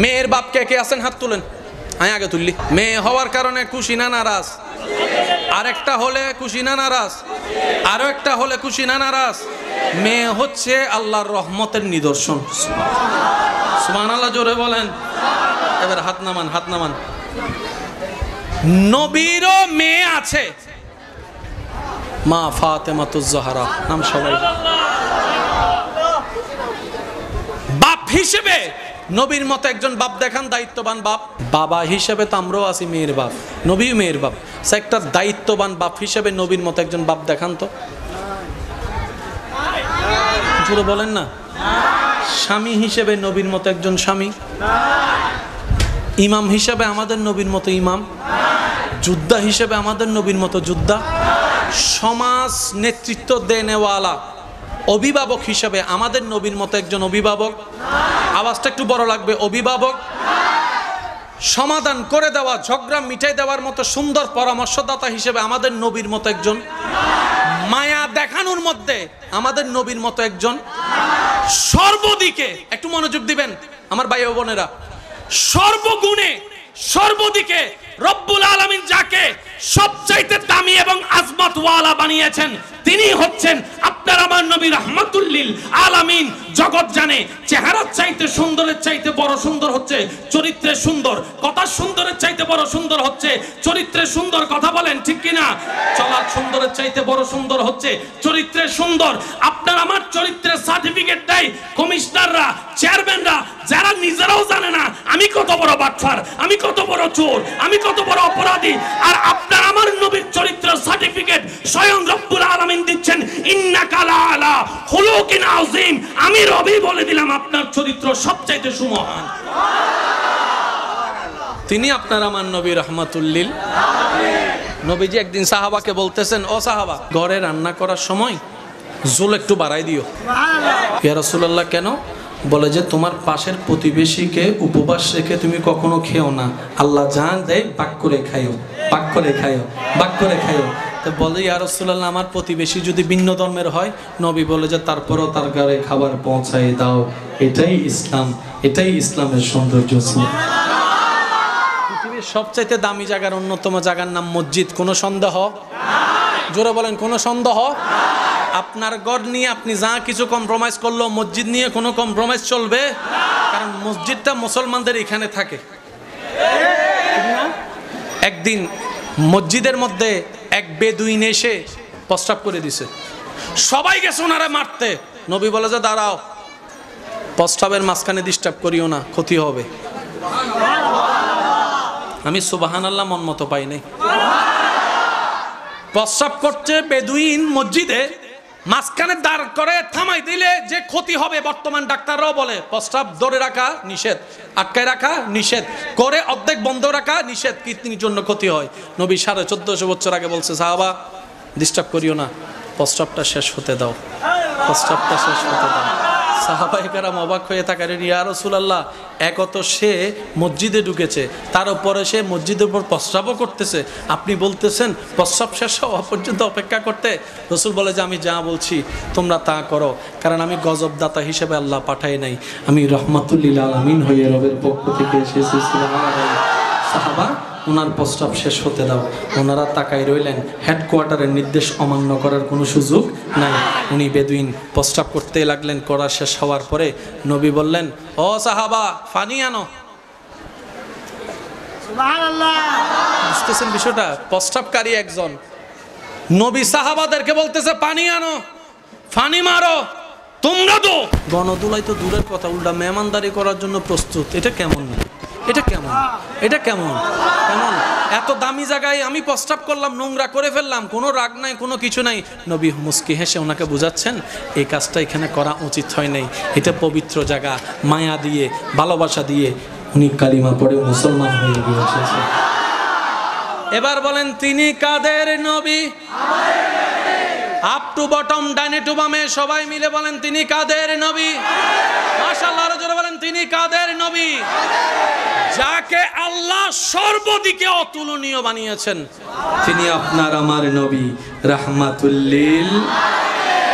মেয়ের বাপ কে কে আছেন হাত তুলেন, আমি আগে তুললি। মেয়ে হওয়ার কারণে খুশি না নারাজ? আরেকটা হলে খুশি না নারাজ? আরো একটা হলে খুশি না নারাজ? মেয়ে হচ্ছে আল্লাহর রহমতের নিদর্শন। সুবহানাল্লাহ জোরে বলেন। এবার হাত নামান, হাত নামান। নবীরও মেয়ে আছে, মা ফাতেমাতুজ জাহরা নাম সবাই। বাপ হিসেবে নবীর মতো একজন বাপ দেখান, দায়িত্ববান বাপ। বাবা হিসেবে তো আমরাও আছি মেয়ের বাপ, নবীও মেয়ের বাপ। একটা দায়িত্ববান বাপ হিসেবে নবীর মতো একজন বাপ দেখান তো, জোরে বলেন না। স্বামী হিসেবে নবীর মতো একজন স্বামী, ইমাম হিসেবে আমাদের নবীর মতো ইমাম, যোদ্ধা হিসেবে আমাদের নবীর মতো যোদ্ধা, সমাজ নেতৃত্ব দেনেওয়ালা অভিভাবক হিসেবে আমাদের নবীর মতো একজন অভিভাবক। আওয়াজটা একটু বড় লাগবে, অভিভাবক। সমাধান করে দেওয়া, ঝগড়া মিটাই দেওয়ার মতো সুন্দর পরামর্শদাতা হিসেবে আমাদের নবীর মতো একজন, মায়া দেখানোর মধ্যে আমাদের নবীর মতো একজন, সর্বদিকে একটু মনোযোগ দিবেন আমার ভাই ও বোনেরা, সর্বগুণে সর্বদিকে রব্বুল আলামিন যাকে সবচাইতে দামি এবং আজমত ওয়ালা বানিয়েছেন তিনি হচ্ছেন আপনার আমার নবী রাহমাতুল লিল আলামিন। জগৎ জানে চেহারার চাইতে সুন্দরের চাইতে বড় সুন্দর হচ্ছে চরিত্রে সুন্দর, কথা সুন্দরের চাইতে বড় সুন্দর হচ্ছে চরিত্রে সুন্দর। কথা বলেন ঠিক কিনা? চলার সুন্দরের চাইতে বড় সুন্দর হচ্ছে চরিত্রে সুন্দর। আপনার আমার চরিত্রের সার্টিফিকেট দেয় কমিশনাররা, চেয়ারম্যানরা, যারা নিজেরাও জানে না আমি কত বড় বাটফার, আমি কত বড় চোর, আমি কত বড় অপরাধী। আর আপনার আমার নবীর চরিত্র সার্টিফিকেট স্বয়ং রব্বুল আলামিন দিচ্ছেন, ইন্নাকা লাআলা খুলুকিন আযীম। আমি রবি বলে দিলাম আপনার চরিত্র সবচাইতে সুমহান। তিনি আপনার আমার নবী রাহমাতুল লিল আলামিন। নবীজি একদিন সাহাবাকে বলতেছেন, ও সাহাবা, ঘরে রান্না করার সময় জোল একটু বাড়াই দিও। ইয়া রাসূলুল্লাহ কেন? বলে যে তোমার পাশের প্রতিবেশীকে উপবাস রেখে তুমি কখনো খেও না, আল্লাহ জান দেয় বাক করে খাইও, বাক করে খাইও, বাক করে খাইও। তো বলে ইয়া রাসূলুল্লাহ আমার প্রতিবেশী যদি ভিন্ন ধর্মের হয়? নবী বলে যে তারপরও তার ঘরে খাবার পৌঁছাই দাও, এটাই ইসলাম, এটাই ইসলামের সৌন্দর্য। পৃথিবীর সবচাইতে দামি জায়গার অন্যতম জায়গার নাম মসজিদ, কোনো সন্দেহ? জোরে বলেন, কোনো সন্দেহ? আপনার ঘর নিয়ে আপনি যা কিছু কম্প্রোমাইজ করলেও মসজিদ নিয়ে কোনো কম্প্রোমাইজ চলবে? কারণ মসজিদটা মুসলমানদের এখানে থাকে। একদিন মসজিদের মধ্যে এক বেদুইন এসে প্রস্রাব করে দিছে, সবাই গেছে ওনারা মারতে। নবী বলে যে দাঁড়াও, প্রস্রাবের মাঝখানে ডিস্টার্ব করিও না, ক্ষতি হবে। আমি সুবহানাল্লাহ মন মতো পাই নাই। প্রস্রাব করছে বেদুইন মসজিদে, মাঝখানে দাঁড় করে থামাই দিলে যে ক্ষতি হবে, বর্তমান ডাক্তাররাও বলে প্রস্রাব ধরে রাখা নিষেধ, আটকায় রাখা নিষেধ, করে অর্ধেক বন্ধ রাখা নিষেধ, কিডনির জন্য ক্ষতি হয়। নবী 1450 বছর আগে বলছে সাহাবা ডিস্টার্ব করিও না, প্রস্রাবটা শেষ হতে দাও, প্রস্রাবটা শেষ হতে দাও। সাহাবায়ে কেরাম অবাক হয়ে থাকেন, ইয়া রাসূলুল্লাহ একত সে মসজিদে ঢুকেছে, তার উপরে সে মসজিদের উপর প্রস্রাবও করতেছে, আপনি বলতেছেন প্রস্রাব শেষ হওয়া পর্যন্ত অপেক্ষা করতে? রাসূল বলে যে আমি যা বলছি তোমরা তা করো, কারণ আমি গজবদাতা হিসেবে আল্লাহ পাঠাই নাই, আমি রহমাতুল লিল আলামিন হয়ে রবের পক্ষ থেকে এসেছি। সুবহানাল্লাহ। সাহাবা ওনার প্রস্রাব শেষ হতে দাও। ওনারা তাকাই রইলেন, হেডকোয়ার্টারের নির্দেশ অমান্য করার কোনো সুযোগ নাই। উনি বেদুইন প্রস্রাব করতে লাগলেন। করা শেষ হওয়ার পরে নবী বললেন, ও সাহাবা পানি আনো। সুবহানাল্লাহ। বুঝতেছেন বিষয়টা? প্রস্রাবকারী একজন নবী সাহাবাদেরকে বলতেছে পানি আনো, পানি মারো, তোমরা তো গণদুলাই তো দূরের কথা, উল্টা মেহমানদারি করার জন্য প্রস্তুত। এটা কেমন? এটা কেমন? এটা কেমন? কেমন? এত দামি জায়গায় আমি প্রস্রাব করলাম, নোংরা করে ফেললাম, কোনো রাগ নাই, কোনো কিছু নাই। নবী মুস্কি হেসে ওনাকে বুঝাচ্ছেন এই কাজটা এখানে করা উচিত হয় নাই, এটা পবিত্র জায়গা। মায়া দিয়ে, ভালোবাসা দিয়ে উনি কালিমা পড়ে মুসলমান হয়ে গিয়েছে। এবার বলেন তিনি কাদের নবী? আপ টু বটম, ডাইনে টু বামে সবাই মিলে বলেন তিনি কাদের নবী? মাশাআল্লাহ, আরো জোরে বলেন তিনি কাদের নবী? যাকে আল্লাহ সর্বদিকে অতুলনীয় বানিয়েছেন, তিনি আপনার আমার নবী রাহমাতুল লিল।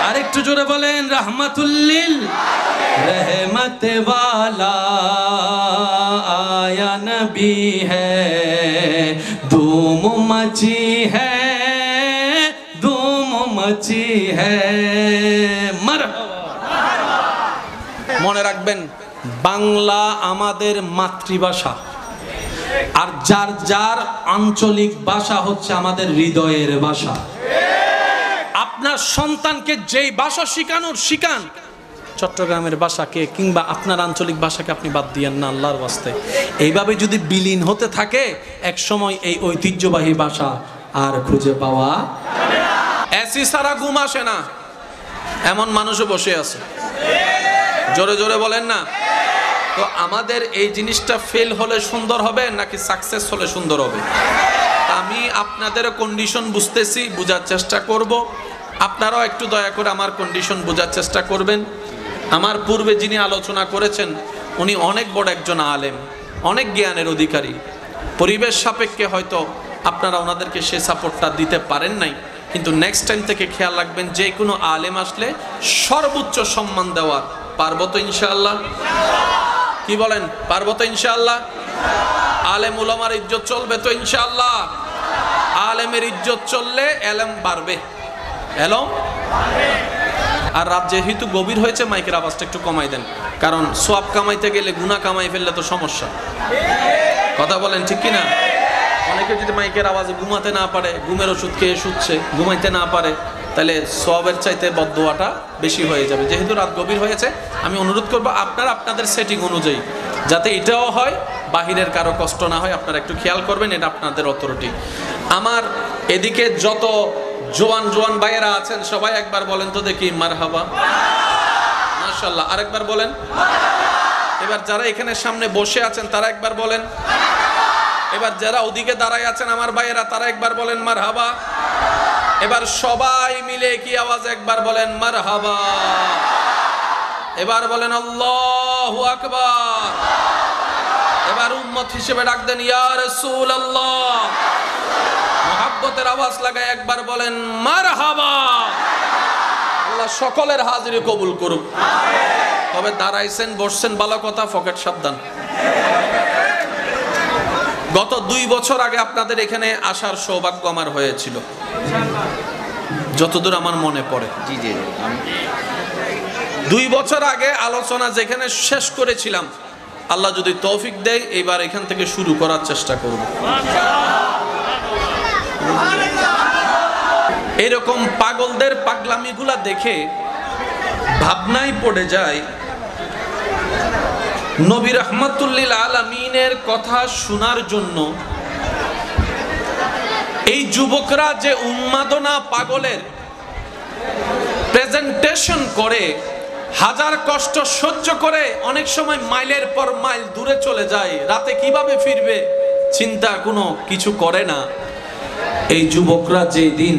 আরেকটু জোরে বলেন রাহমাতুল লিল, রহমত ওয়ালা नबी है धूम मची है धूम मची है মনে রাখবেন বাংলা আমাদের মাতৃভাষা আর যার যার আঞ্চলিক ভাষা হচ্ছে আমাদের হৃদয়ের ভাষা আপনার সন্তানকে যেই ভাষা শিখানোর শিখান চট্টগ্রামের ভাষাকে কিংবা আপনার আঞ্চলিক ভাষাকে আপনি বাদ দিয়েন না আল্লাহর ওয়াস্তে এইভাবে যদি বিলীন হতে থাকে এক সময় এই ঐতিহ্যবাহী ভাষা আর খুঁজে পাওয়া যাবে না এসি সারা ঘুম আসে না এমন মানুষও বসে আছে জোরে জোরে বলেন না তো আমাদের এই জিনিসটা ফেল হলে সুন্দর হবে নাকি সাকসেস হলে সুন্দর হবে আমি আপনাদের কন্ডিশন বুঝতেছি বোঝার চেষ্টা করব আপনারাও একটু দয়া করে আমার কন্ডিশন বোঝার চেষ্টা করবেন আমার পূর্বে যিনি আলোচনা করেছেন উনি অনেক বড় একজন আলেম অনেক জ্ঞানের অধিকারী পরিবেশ সাপেক্ষে হয়তো আপনারা ওনাদেরকে সেই সাপোর্টটা দিতে পারেন নাই কিন্তু নেক্সট টাইম থেকে খেয়াল রাখবেন যে কোনো আলেম আসলে সর্বোচ্চ সম্মান দেওয়ার পারবো তো ইনশাআল্লাহ কি বলেন পারবো তো ইনশাআল্লাহ আলেম উলামার ইজ্জত চলবে তো ইনশাআল্লাহ আলেমের ইজ্জত চললে এলম বাড়বে এলম আর রাত যেহেতু গভীর হয়েছে মাইকের আওয়াজটা একটু কমাই দেন কারণ সওয়াব কামাইতে গেলে গুনাহ কামাই ফেললে তো সমস্যা কথা বলেন ঠিক কি না অনেকে যদি মাইকের আওয়াজে ঘুমাতে না পারে ঘুমের ওষুধ খেয়ে শুচ্ছে ঘুমাইতে না পারে তাহলে সওয়াবের চাইতে বদদোয়াটা বেশি হয়ে যাবে যেহেতু রাত গভীর হয়েছে আমি অনুরোধ করব আপনারা আপনাদের সেটিং অনুযায়ী যাতে এটাও হয় বাহিরের কারো কষ্ট না হয় আপনারা একটু খেয়াল করবেন এটা আপনাদের অথরিটি আমার এদিকে যত জোয়ান জোয়ান ভাইয়েরা আছেন সবাই একবার বলেন তো দেখি মারহাবা মাশাআল্লাহ আরেকবার বলেন এবার যারা এখানে সামনে বসে আছেন তারা একবার বলেন এবার যারা ওদিকে দাঁড়ায় আছেন আমার ভাইয়েরা তারা একবার বলেন মারহাবা এবার সবাই মিলে কি আওয়াজ একবার বলেন মারহাবা এবার বলেন আল্লাহু আকবার এবার উম্মত হিসেবে ডাক দেন ইয়া রাসূলুল্লাহ মুহাব্বতের আওয়াজ লাগায় একবার বলেন মারহাবা আল্লাহ সকলের হাজিরি কবুল করুক তবে দাঁড়াইছেন বসছেন ভালো কথা পকেট সাবধান গত 2 বছর আগে আপনাদের এখানে আসার সৌভাগ্য আমার হয়েছিল যতদূর আমার মনে পড়ে জি জি 2 বছর আগে আলোচনা যেখানে শেষ করেছিলাম আল্লাহ যদি তৌফিক দেয় এবার এখান থেকে শুরু করার চেষ্টা করব এরকম পাগলদের পাগলামিগুলা দেখে ভাবনায় পড়ে যায় নবী রাহমাতুল্লিল আলামিনের কথা শোনার জন্য এই যুবকরা যে উন্মাদনা পাগলের প্রেজেন্টেশন করে হাজার কষ্ট সহ্য করে অনেক সময় মাইলের পর মাইল দূরে চলে যায় রাতে কিভাবে ফিরবে চিন্তা কোনো কিছু করে না এই যুবকরা যেদিন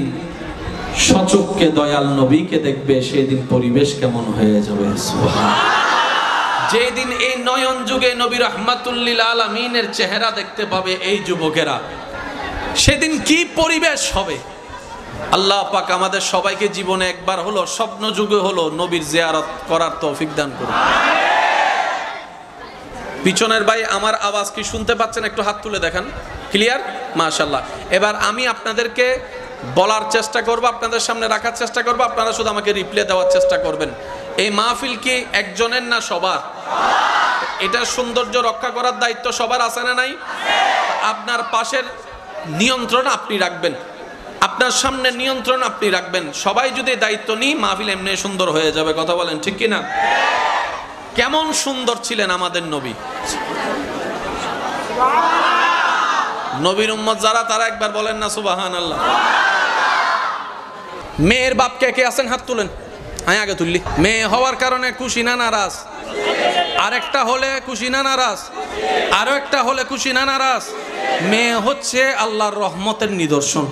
সচক্ষে দয়াল নবীকে দেখবে সেদিন পরিবেশ কেমন হয়ে যাবে সুবহানাল্লাহ যেদিন এই নয়ন যুগে নবী রাহমাতুল্লিল আলামিনের চেহারা দেখতে পাবে এই যুবকেরা সেদিন কি পরিবেশ হবে আল্লাহ পাক আমাদের সবাইকে জীবনে একবার হলো স্বপ্ন যুগে হলো নবীর জিয়ারত করার তৌফিক দান করুন পিছনের ভাই আমার আওয়াজ কি শুনতে পাচ্ছেন একটু হাত তুলে দেখান ক্লিয়ার মাশাআল্লাহ এবার আমি আপনাদেরকে বলার চেষ্টা করব আপনাদের সামনে রাখার চেষ্টা করব আপনারা শুধু আমাকে রিপ্লে দেওয়ার চেষ্টা করবেন এই মাহফিল কি একজনের না সবার এটা সৌন্দর্য রক্ষা করার দায়িত্ব সবার আছে না নাই আপনার পাশের নিয়ন্ত্রণ আপনি রাখবেন আপনার সামনে নিয়ন্ত্রণ আপনি রাখবেন সবাই যদি দায়িত্ব নিই মাহফিল এমনি সুন্দর হয়ে যাবে কথা বলেন ঠিক কি না কেমন সুন্দর ছিলেন আমাদের নবী নবীর উম্মত যারা তারা একবার বলেন না সুবহানাল্লাহ মেয়ের বাপ কে কে আছেন হাত তুলেন আমি আগে তুললি মেয়ে হওয়ার কারণে খুশি না নারাজ আরেকটা হলে খুশি না নারাজ আরো একটা হলে খুশি না নারাজ মেয়ে হচ্ছে আল্লাহর রহমতের নিদর্শন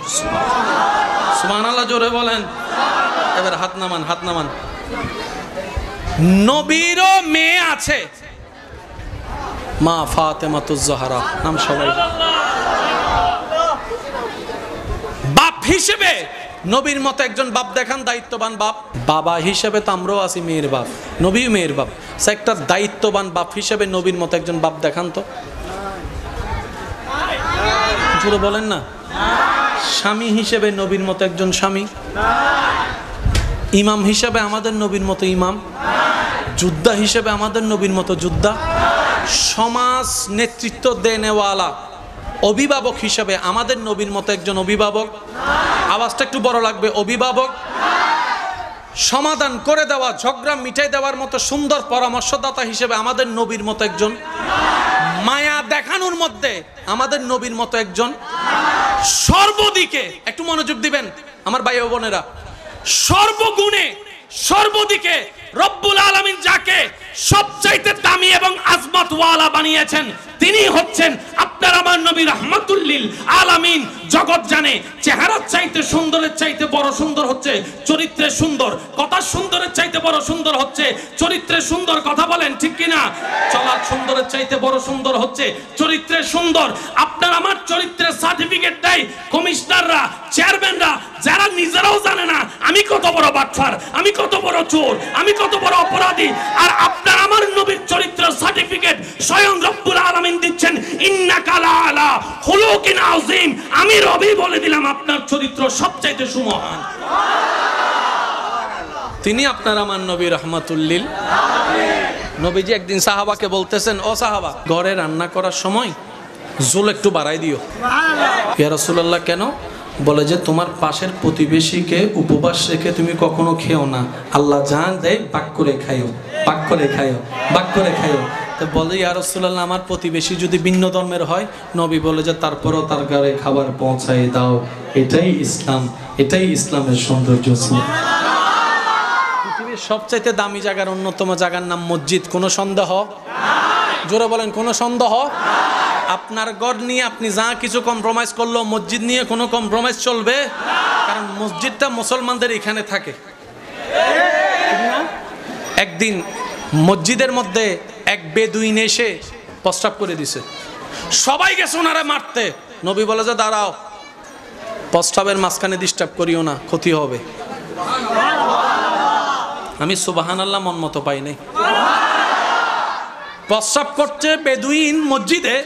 সুবহানাল্লাহ জোরে বলেন এবার হাত নামান নবীরও মেয়ে আছে মা ফাতেমাতুজ জাহরা নাম সবাই বাপ হিসেবে নবীর মতো একজন বাপ দেখান দায়িত্ববান বাপ বাবা হিসেবে তো আমরাও আছি মেয়ের বাপ নবী মেয়ের বাপ একটা দায়িত্ববান বাপ হিসেবে নবীর মতো একজন বাপ দেখান তো জোরে বলেন না। স্বামী হিসেবে নবীর মতো একজন স্বামী, ইমাম হিসেবে আমাদের নবীর মতো ইমাম, যোদ্ধা হিসেবে আমাদের নবীর মতো যোদ্ধা, সমাজ নেতৃত্ব দেনেওয়ালা অভিভাবক হিসেবে আমাদের নবীর মতো একজন অভিভাবক। আওয়াজটা একটু বড় লাগবে, অভিভাবক। সমাধান করে দেওয়া, ঝগড়া মিটাই দেওয়ার মতো সুন্দর পরামর্শদাতা হিসেবে আমাদের নবীর মতো একজন, মায়া দেখানোর মধ্যে আমাদের নবীর মতো একজন, সর্বদিকে একটু মনোযোগ দিবেন আমার ভাই ও বোনেরা, সর্বগুণে সর্বদিকে রব্বুল আলামিন যাকে সবচাইতে দামি এবং আজমত ওয়ালা বানিয়েছেন তিনি হচ্ছেন আপনার আমার নবী রাহমাতুল লিল আলামিন। জগৎ জানে চেহারার চাইতে সুন্দরের চাইতে বড় সুন্দর হচ্ছে চরিত্রে সুন্দর, কথা সুন্দরের চাইতে বড় সুন্দর হচ্ছে চরিত্রে সুন্দর। কথা বলেন ঠিক কিনা? চলার সুন্দরের চাইতে বড় সুন্দর হচ্ছে চরিত্রে সুন্দর। আপনার আমার চরিত্রের সার্টিফিকেট দেয় কমিশনাররা, চেয়ারম্যানরা, যারা নিজেরাও জানে না আমি কত বড় বাটফার, আমি কত বড় চোর, আমি কত বড় অপরাধী, আর আপনার আমার নবীর চরিত্রের সার্টিফিকেট স্বয়ং রব্বুল আলামিন দিচ্ছেন, ইন্নাকা লাআলা খুলুকিন আযীম। আমি রবি বলে দিলাম আপনার চরিত্র সবচাইতে সুমহান। তিনি আপনার আমার নবী রাহমাতুল লিল আলামিন। নবীজি একদিন সাহাবাকে বলতেছেন, ও সাহাবা, ঘরে রান্না করার সময় জোল একটু বাড়াই দিও। ইয়া রাসূলুল্লাহ, কেন? বলে যে তোমার পাশের প্রতিবেশীকে উপবাস রেখে তুমি কখনো খেও না, আল্লাহ জান দেয় বাক করে খাইও, বাক করে খাইও, বাক করে খাইও। তো বলে ইয়া রাসূলুল্লাহ, আমার প্রতিবেশী যদি ভিন্ন ধর্মের হয়? নবী বলে যে তারপরও তার ঘরে খাবার পৌঁছাই দাও, এটাই ইসলাম, এটাই ইসলামের সৌন্দর্য। পৃথিবীর সবচাইতে দামি জায়গার অন্যতম জায়গার নাম মসজিদ, কোনো সন্দেহ? জোরে বলেন, কোনো সন্দেহ? আপনার ঘর নিয়ে আপনি যা কিছু কম্প্রোমাইজ করলো, মসজিদ নিয়ে কোনো কম্প্রোমাইজ চলবে? কারণ মসজিদটা মুসলমানদের এখানে থাকে। একদিন মসজিদের মধ্যে এক বেদুইন এসে প্রস্রাব করে দিছে, সবাই গেছে ওনারা মারতে। নবী বলে যে দাঁড়াও, প্রস্রাবের মাঝখানে ডিস্টার্ব করিও না, ক্ষতি হবে। আমি সুবহানাল্লাহ মন মতো পাই নাই। প্রস্রাব করছে বেদুইন মসজিদে,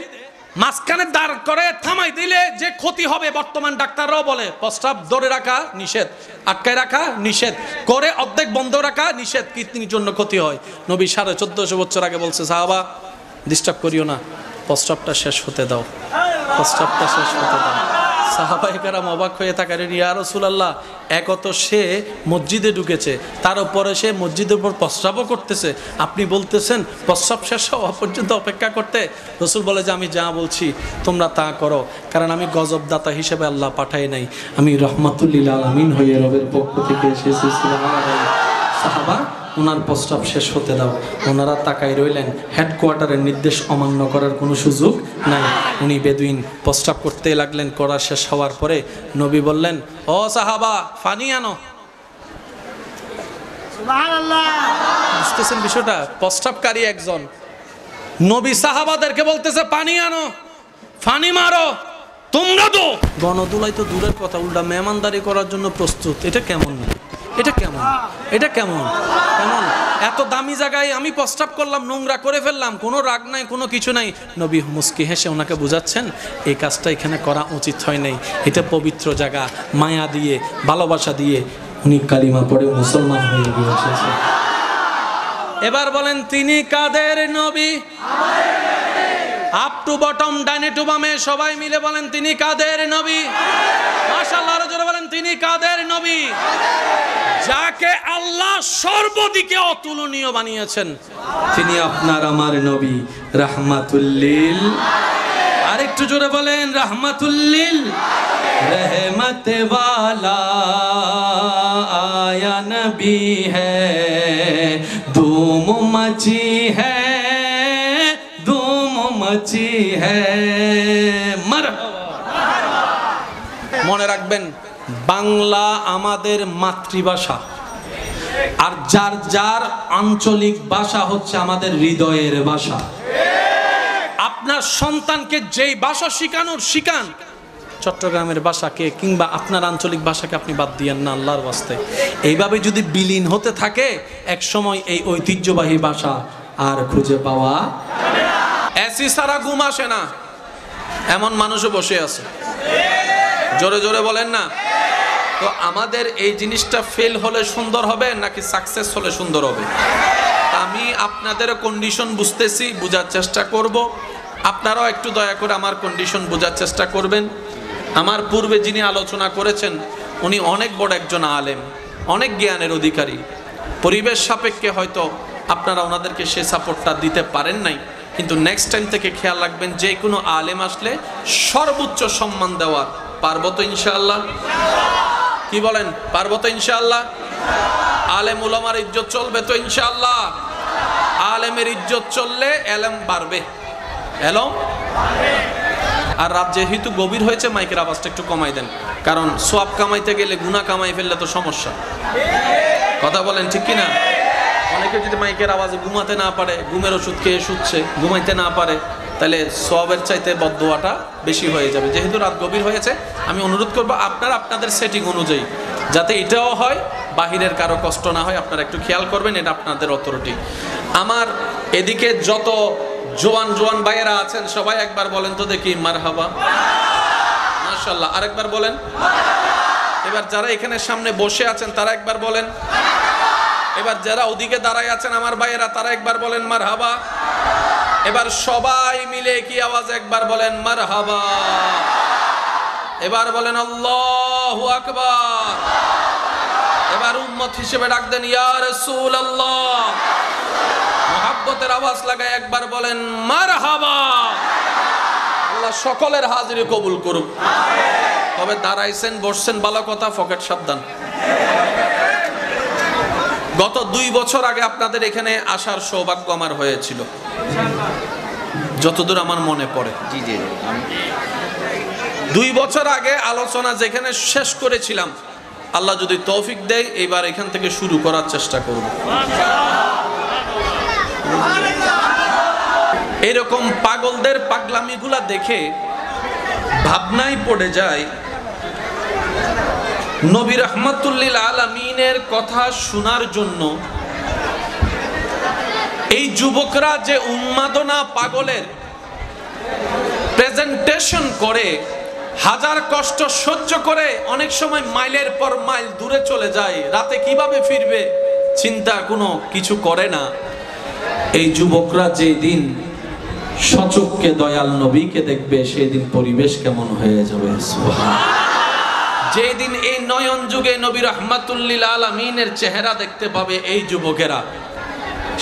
মাঝখানে দাঁড় করে থামাই দিলে যে ক্ষতি হবে, বর্তমান ডাক্তাররাও বলে প্রস্রাব ধরে রাখা নিষেধ, আটকায় রাখা নিষেধ, করে অর্ধেক বন্ধ রাখা নিষেধ, কিডনির জন্য ক্ষতি হয়। নবী 1450 বছর আগে বলছে, সাহাবা ডিস্টার্ব করিও না, প্রস্রাবটা শেষ হতে দাও, প্রস্রাবটা শেষ হতে দাও। সাহাবায়ে কেরাম অবাক হয়ে থাকেন, ইয়া রাসূলুল্লাহ, একত সে মসজিদে ঢুকেছে, তার উপরে সে মসজিদের উপর প্রস্রাবও করতেছে, আপনি বলতেছেন প্রস্রাব শেষ হওয়া পর্যন্ত অপেক্ষা করতে? রাসূল বলে যে আমি যা বলছি তোমরা তা করো, কারণ আমি গজবদাতা হিসেবে আল্লাহ পাঠাই নাই, আমি রাহমাতুল লিল আলামিন হয়ে রবের পক্ষ থেকে এসেছি। সুবহানাল্লাহ। সাহাবা ওনার প্রস্রাব শেষ হতে দাও। ওনারা তাকাই রইলেন, হেডকোয়ার্টারের নির্দেশ অমান্য করার কোনো সুযোগ নাই। উনি বেদুইন প্রস্রাব করতে লাগলেন। করা শেষ হওয়ার পরে নবী বললেন, ও সাহাবা, পানি আনো। সুবহানাল্লাহ। বুঝতেছেন বিষয়টা? প্রস্রাবকারী একজন নবী সাহাবাদেরকে বলতেছে পানি আনো, পানি মারো, তোমরা তো গণদুলাই তো দূরের কথা, উল্টা মেহমানদারি করার জন্য প্রস্তুত। এটা কেমন? এটা কেমন? এটা কেমন? কেমন? এত দামি জায়গায় আমি প্রস্রাব করলাম, নোংরা করে ফেললাম, কোনো রাগ নাই, কোনো কিছু নাই। নবী মুস্কি হেসে ওনাকে বুঝাচ্ছেন এই কাজটা এখানে করা উচিত হয় নাই, এটা পবিত্র জায়গা। মায়া দিয়ে, ভালোবাসা দিয়ে উনি কালিমা পড়ে মুসলমান হয়ে গিয়েছে। এবার বলেন, তিনি কাদের নবী? আপ টু বটম, ডাইনে টু বামে সবাই মিলে বলেন, তিনি কাদের নবী? মাশাআল্লাহ, আরো জোরে বলেন, তিনি কাদের নবী? যাকে আল্লাহ সর্বদিকে অতুলনীয় বানিয়েছেন, তিনি আপনার আমার নবী রাহমাতুল লিল। আরেকটু জোরে বলেন, রাহমাতুল লিল। रहमत वाला आया नबी है, धूम मची है, धूम मची है। মনে রাখবেন, বাংলা আমাদের মাতৃভাষা, আর যার যার আঞ্চলিক ভাষা হচ্ছে আমাদের হৃদয়ের ভাষা। আপনার সন্তানকে যেই ভাষা শিখানোর শিখান, চট্টগ্রামের ভাষাকে কিংবা আপনার আঞ্চলিক ভাষাকে আপনি বাদ দিয়েন না আল্লাহর ওয়াস্তে। এইভাবে যদি বিলীন হতে থাকে, এক সময় এই ঐতিহ্যবাহী ভাষা আর খুঁজে পাওয়া এসি সারা ঘুম আসে না। এমন মানুষও বসে আছে, জোরে জোরে বলেন না। তো আমাদের এই জিনিসটা ফেল হলে সুন্দর হবে নাকি সাকসেস হলে সুন্দর হবে? আমি আপনাদের কন্ডিশন বুঝতেছি, বোঝার চেষ্টা করব। আপনারাও একটু দয়া করে আমার কন্ডিশন বোঝার চেষ্টা করবেন। আমার পূর্বে যিনি আলোচনা করেছেন উনি অনেক বড় একজন আলেম, অনেক জ্ঞানের অধিকারী। পরিবেশ সাপেক্ষে হয়তো আপনারা ওনাদেরকে সে সাপোর্টটা দিতে পারেন নাই, কিন্তু নেক্সট টাইম থেকে খেয়াল রাখবেন যে কোনো আলেম আসলে সর্বোচ্চ সম্মান দেওয়ার। পারবো তো ইনশাআল্লাহ? কি বলেন, পারবো তো ইনশাআল্লাহ? আলেম উলামার ইজ্জত চলবে তো ইনশাআল্লাহ? আলেমের ইজ্জত চললে এলম বাড়বে, এলম। আর রাত যেহেতু গভীর হয়েছে মাইকের আওয়াজটা একটু কমাই দেন, কারণ সোয়াব কামাইতে গেলে গুনাহ কামাই ফেললে তো সমস্যা। কথা বলেন ঠিক কিনা? অনেকে যদি মাইকের আওয়াজে ঘুমাতে না পারে, ঘুমের ওষুধ খেয়ে শুচ্ছে, ঘুমাইতে না পারে, তাহলে সোয়াবের চাইতে বদদোয়াটা বেশি হয়ে যাবে। যেহেতু রাত গভীর হয়েছে আমি অনুরোধ করবো আপনারা আপনাদের সেটিং অনুযায়ী যাতে এটাও হয়, বাহিরের কারো কষ্ট না হয়, আপনারা একটু খেয়াল করবেন, এটা আপনাদের অথরিটি। আমার এদিকে যত জোয়ান জোয়ান ভাইয়েরা আছেন সবাই একবার বলেন তো দেখি মারহাবা, মাশাআল্লাহ। আরেকবার বলেন। এবার যারা এখানে সামনে বসে আছেন তারা একবার বলেন। এবার যারা ওদিকে দাঁড়ায় আছেন আমার ভাইয়েরা তারা একবার বলেন মারহাবা। এবার সবাই মিলে কি আওয়াজ একবার বলেন মারহাবা। এবার বলেন আল্লাহু আকবার। এবার উম্মত হিসেবে ডাক দেন ইয়া রাসূলুল্লাহ। মুহাব্বতের আওয়াজ লাগায় একবার বলেন মারহাবা। আল্লাহ সকলের হাজিরি কবুল করুক। তবে দাঁড়াইছেন বসছেন ভালো কথা, পকেট সাবধান। গত 2 বছর আগে আপনাদের এখানে আসার সৌভাগ্য আমার হয়েছিল, যতদূর আমার মনে পড়ে। 2 বছর আগে আলোচনা যেখানে শেষ করেছিলাম, আল্লাহ যদি তৌফিক দেয় এবার এখান থেকে শুরু করার চেষ্টা করব। এরকম পাগলদের পাগলামিগুলা দেখে ভাবনায় পড়ে যায়, নবী রাহমাতুল্লিল আলামিনের কথা শোনার জন্য এই যুবকরা যে উন্মাদনা পাগলের প্রেজেন্টেশন করে, হাজার কষ্ট সহ্য করে অনেক সময় মাইলের পর মাইল দূরে চলে যায়, রাতে কিভাবে ফিরবে চিন্তা কোনো কিছু করে না। এই যুবকরা যেদিন সচক্ষে দয়াল নবীকে দেখবে সেদিন পরিবেশ কেমন হয়ে যাবে। যেদিন এই নয়ন যুগে নবী রাহমাতুল্লিল আলামিনের চেহারা দেখতে পাবে এই যুবকেরা,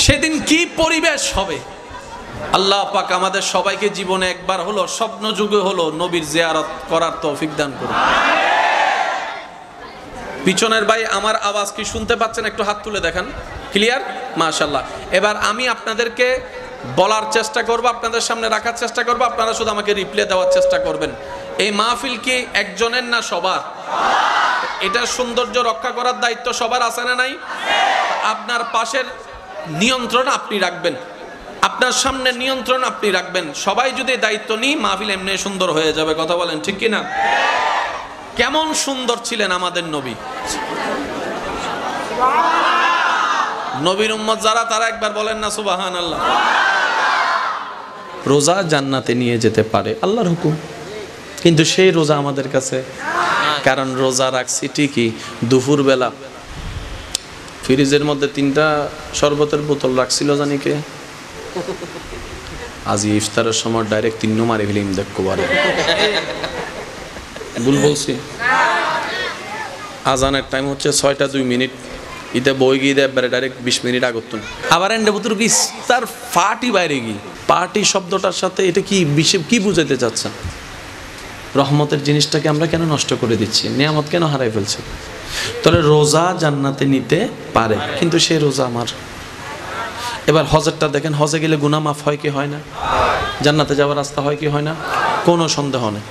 সেদিন কি পরিবেশ হবে। আল্লাহ পাক আমাদের সবাইকে জীবনে একবার হলো, স্বপ্ন যুগে হলো নবীর জিয়ারত করার তৌফিক দান করুন। পিছনের ভাই আমার আওয়াজ কি শুনতে পাচ্ছেন? একটু হাত তুলে দেখান। ক্লিয়ার? মাশাআল্লাহ। এবার আমি আপনাদেরকে বলার চেষ্টা করব, আপনাদের সামনে রাখার চেষ্টা করব, আপনারা শুধু আমাকে রিপ্লে দেওয়ার চেষ্টা করবেন। এই মাহফিল কি একজনের না সবার? এটা সৌন্দর্য রক্ষা করার দায়িত্ব সবার আছে না নাই? আপনার পাশের নিয়ন্ত্রণ আপনি রাখবেন, আপনার সামনে নিয়ন্ত্রণ আপনি রাখবেন। সবাই যদি দায়িত্ব নিই মাহফিল এমনি সুন্দর হয়ে যাবে। কথা বলেন ঠিক কিনা? কেমন সুন্দর ছিলেন আমাদের নবী। নবীর উম্মত যারা তারা একবার বলেন না সুবহানাল্লাহ। রোজা জান্নাতে নিয়ে যেতে পারে আল্লাহর হুকুম, কিন্তু সেই রোজা আমাদের কাছে, কারণ রোজা রাখছি ঠিকই, দুপুরবেলা ফ্রিজের মধ্যে 3টা শরবতের বোতল রাখছিল জানি কে, আজ ইফতারের সময় ডাইরেক্ট 3 মারি ফেলিম দেখো বারে। ভুল বলছি? আজানের টাইম হচ্ছে 6টা 2 মিনিট, ইতে বই গিয়ে একবারে ডাইরেক্ট 20 মিনিট আগতুন। আবার এন্ডে বুতুর কি তার পার্টি বাইরে গিয়ে, পার্টি শব্দটার সাথে এটা কি কি বুঝাইতে চাচ্ছেন? রহমতের জিনিসটাকে আমরা কেন নষ্ট করে দিচ্ছি, নিয়ামত কেন হারাই ফেলছি? তাহলে রোজা জান্নাতে নিতে পারে, কিন্তু সেই রোজা আমার। এবার হজেরটা দেখেন, হজে গেলে গুনাহ মাফ হয় কি হয় না? জান্নাতে যাওয়ার রাস্তা হয় কি হয় না? কোনো সন্দেহ নেই।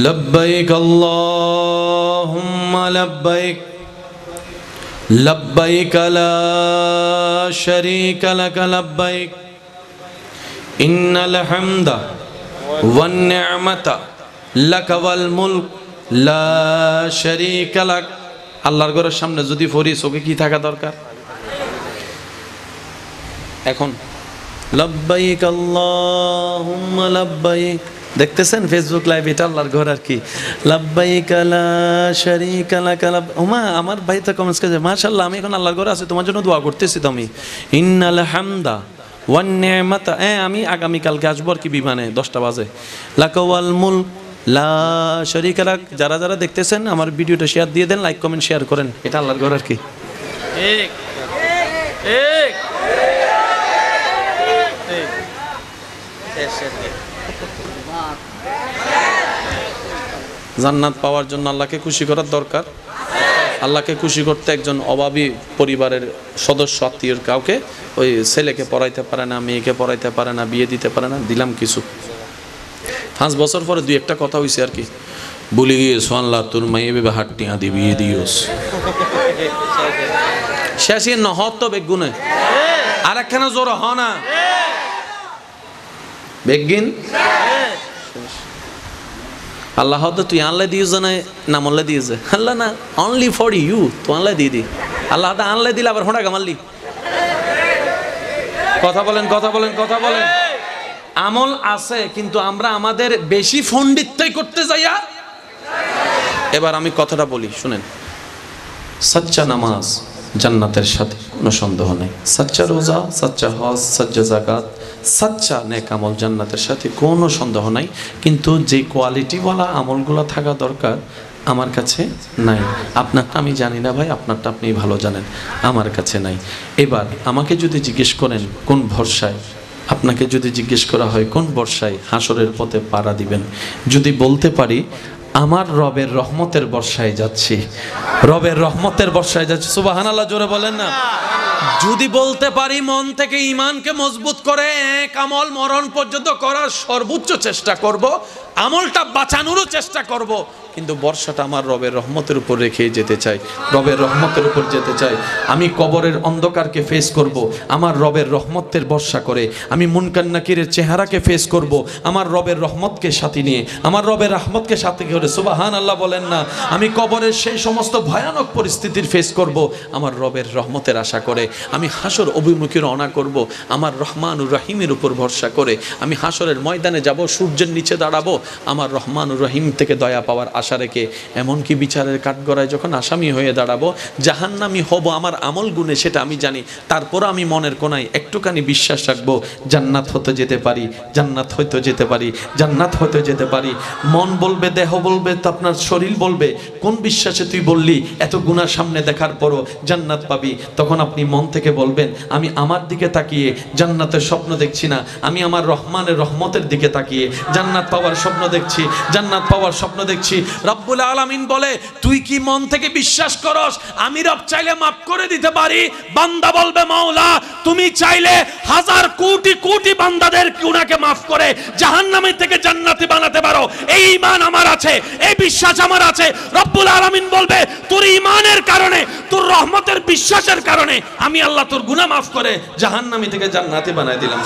লব্বাইক আল্লাহুম্মা লব্বাইক লব্বাইক লা শারীকা লাক লব্বাইক ইন্নাল হামদা ওয়ান নি'মাতা লাক ওয়াল মুলক লা শারীকা লাক। আল্লাহর ঘরের সামনে যদি ফরি চোখে কি থাকা দরকার? এখন লব্বাইক আল্লাহুম্মা লব্বাইক। দেখতেছেন ফেসবুক লাইভ, এটা আল্লাহর ঘর আর কি। লব্বাইক লা শারীকা লাক। ওমা আমার ভাই তো কমেন্টস করে, মাশাআল্লাহ আমি এখন আল্লাহর ঘরে আছি, তোমার জন্য দোয়া করতেছি তো আমি। ইন্নাল হামদা ওয়ান নি'মাতা, আমি আগামী কালকে আসবো আর কি বিমানে 10টা বাজে। লাকাওয়াল মুলক লা শারীকা লাক। যারা যারা দেখতেছেন আমার ভিডিওটা শেয়ার দিয়ে দেন, লাইক কমেন্ট শেয়ার করেন, এটা আল্লাহর ঘর আর কি। ঠিক ঠিক জান্নাত পাওয়ার জন্য আল্লাহকে খুশি করার দরকার। আল্লাহকে খুশি করতে একজন অভাবী পরিবারের সদস্য আত্মীয়র কাউকে, ওই ছেলেকে পড়াইতে পারে না, মেয়েকে পড়াইতে পারে না, বিয়ে দিতে পারে না, দিলাম কিছু। 5 বছর পরে 2-1টা কথা হয়েছে আর কি। বলি গিয়েছো আল্লাহ তোর মাইয়ে বেবে হাট্টিয়া দি বিয়ে দিওস, শেষে নহত তো বেগুনে আর একখানা জোর হ না বেগিন। আল্লাহ তো তুই আনলে দিয়েছ না, নাম আনলে দিয়েছে আল্লাহ না, অনলি ফর ইউ, তো আনলে দিয়ে দি। আল্লাহ আনলে দিলে আবার হোঁটা গামাল্লি। কথা বলেন, কথা বলেন, কথা বলেন। আমল আছে, কিন্তু আমরা আমাদের বেশি পণ্ডিতই করতে যাইয়া। এবার আমি কথাটা বলি শুনেন। সচ্চা নামাজ জান্নাতের সাথে কোনো সন্দেহ নেই, সচ্চা রোজা, সচ্চা হজ, সচ্চা যাকাত, সচ্চা নেক আমল জান্নাতের সাথে কোনো সন্দেহ নাই। কিন্তু যে কোয়ালিটিওয়ালা আমলগুলো থাকা দরকার আমার কাছে নাই। আপনারটা আমি জানি না ভাই, আপনারটা আপনি ভালো জানেন, আমার কাছে নাই। এবার আমাকে যদি জিজ্ঞেস করেন কোন ভরসায়, আপনাকে যদি জিজ্ঞেস করা হয় কোন ভরসায় হাসরের পথে পাড়া দিবেন, যদি বলতে পারি আমার রবের রহমতের বর্ষায় যাচ্ছি, রবের রহমতের বর্ষায় যাচ্ছি, সুবহানাল্লাহ জোরে বলেন না। যদি বলতে পারি মন থেকে ঈমানকে মজবুত করে এক আমল মরণ পর্যন্ত করার সর্বোচ্চ চেষ্টা করব, আমলটা বাঁচানোরও চেষ্টা করব, কিন্তু বর্ষাটা আমার রবের রহমতের উপর রেখে যেতে চাই, রবের রহমতের উপর যেতে চাই। আমি কবরের অন্ধকারকে ফেস করব আমার রবের রহমতের বর্ষা করে, আমি মুনকার নাকিরের চেহারাকে ফেস করব আমার রবের রহমতকে সাথে নিয়ে, আমার রবের রহমতকে সাথে করে, সুবহানাল্লাহ বলেন না। আমি কবরের সেই সমস্ত ভয়ানক পরিস্থিতির ফেস করব আমার রবের রহমতের আশা করে, আমি হাসর অভিমুখী রওনা করব আমার রহমানুর রহিমের উপর ভরসা করে, আমি হাসরের ময়দানে যাব, সূর্যের নিচে দাঁড়াবো আমার রহমানুর রহিম থেকে দয়া পাওয়ার আশা রেখে। এমনকি বিচারের কাঠগড়ায় যখন আসামি হয়ে দাঁড়াবো, জাহান্নামী হব আমার আমল গুণে সেটা আমি জানি, তারপর আমি মনের কোনায় একটুখানি বিশ্বাস রাখবো জান্নাত হতে যেতে পারি, জান্নাত হইতে যেতে পারি, জান্নাত হতে যেতে পারি। মন বলবে, দেহ বলবে, তো আপনার শরীর বলবে কোন বিশ্বাসে তুই বললি এত গুনাহ সামনে দেখার পরও জান্নাত পাবি। তখন আপনি মন থেকে বলবেন আমি আমার দিকে তাকিয়ে জান্নাতের স্বপ্ন দেখছি না, আমি আমার রহমানের রহমতের দিকে তাকিয়ে জান্নাত পাওয়ার স্বপ্ন দেখছি, জান্নাত পাওয়ার স্বপ্ন দেখছি। রব্বুল আলামিন বলে তুই কি মন থেকে বিশ্বাস করস আমি রব চাইলে মাফ করে দিতে পারি? বান্দা বলবে মাওলা তুমি চাইলে হাজার কোটি কোটি বান্দাদের গুনাহকে মাফ করে জাহান্নামের থেকে জান্নাতি বানাতে পারো, এই ঈমান আমার আছে, এই বিশ্বাস আমার আছে। রব্বুল আলামিন বলবে তোর ঈমানের কারণে, তোর রহমতের বিশ্বাসের কারণে আমি আল্লাহ তোর গুনাহ মাফ করে জাহান্নামী থেকে জান্নাতি বানাই দিলাম।